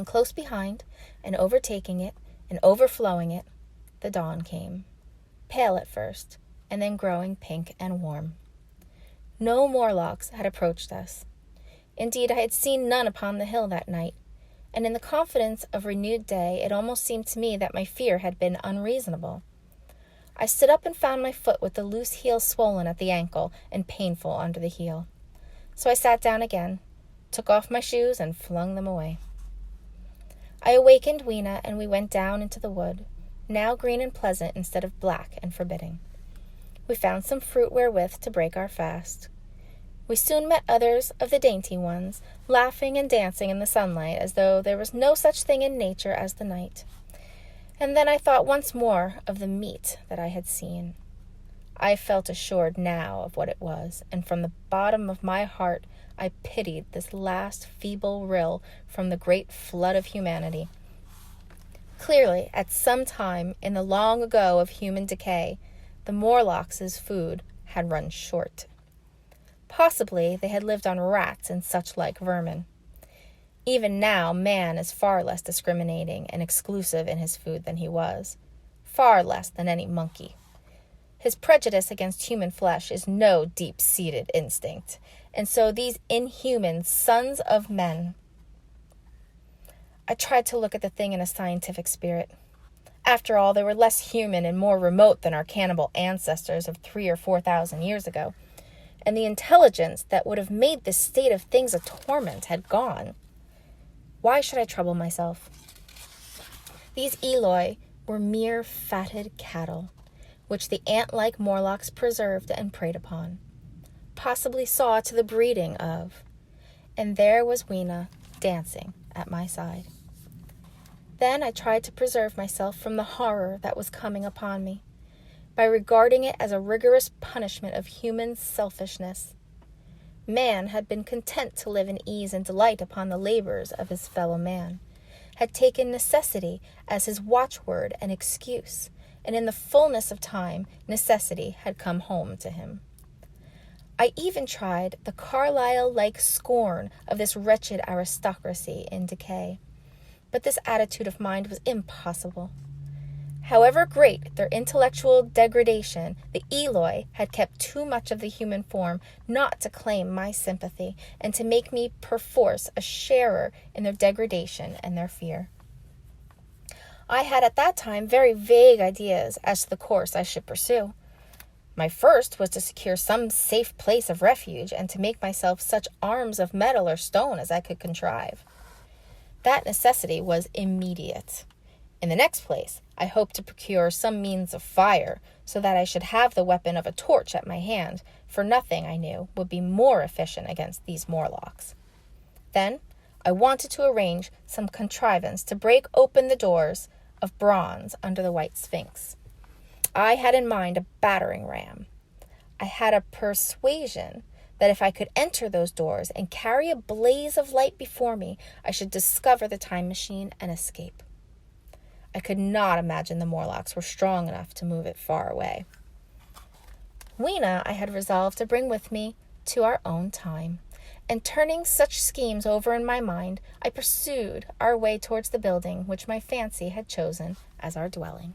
And close behind, and overtaking it, and overflowing it, the dawn came, pale at first, and then growing pink and warm. No Morlocks had approached us. Indeed, I had seen none upon the hill that night, and in the confidence of renewed day, it almost seemed to me that my fear had been unreasonable. I stood up and found my foot with the loose heel swollen at the ankle and painful under the heel. So I sat down again, took off my shoes, and flung them away. I awakened Weena, and we went down into the wood, now green and pleasant instead of black and forbidding. We found some fruit wherewith to break our fast. We soon met others of the dainty ones, laughing and dancing in the sunlight as though there was no such thing in nature as the night. And then I thought once more of the meat that I had seen. I felt assured now of what it was, and from the bottom of my heart I pitied this last feeble rill from the great flood of humanity. Clearly, at some time in the long ago of human decay, the Morlocks' food had run short. Possibly they had lived on rats and such like vermin. Even now, man is far less discriminating and exclusive in his food than he was, far less than any monkey. His prejudice against human flesh is no deep-seated instinct, and so these inhuman sons of men. I tried to look at the thing in a scientific spirit. After all, they were less human and more remote than our cannibal ancestors of 3,000 or 4,000 years ago, and the intelligence that would have made this state of things a torment had gone. Why should I trouble myself? These Eloi were mere fatted cattle, which the ant-like Morlocks preserved and preyed upon, possibly saw to the breeding of, and there was Weena dancing at my side. Then I tried to preserve myself from the horror that was coming upon me, by regarding it as a rigorous punishment of human selfishness. Man had been content to live in ease and delight upon the labors of his fellow man, had taken necessity as his watchword and excuse, and in the fullness of time, necessity had come home to him. I even tried the Carlyle-like scorn of this wretched aristocracy in decay, but this attitude of mind was impossible. However great their intellectual degradation, the Eloi had kept too much of the human form not to claim my sympathy and to make me perforce a sharer in their degradation and their fear. I had at that time very vague ideas as to the course I should pursue. My first was to secure some safe place of refuge and to make myself such arms of metal or stone as I could contrive. That necessity was immediate. In the next place, I hoped to procure some means of fire, so that I should have the weapon of a torch at my hand, for nothing, I knew, would be more efficient against these Morlocks. Then, I wanted to arrange some contrivance to break open the doors of bronze under the White Sphinx. I had in mind a battering ram. I had a persuasion that if I could enter those doors and carry a blaze of light before me, I should discover the time machine and escape. I could not imagine the Morlocks were strong enough to move it far away. Weena I had resolved to bring with me to our own time, and turning such schemes over in my mind, I pursued our way towards the building which my fancy had chosen as our dwelling.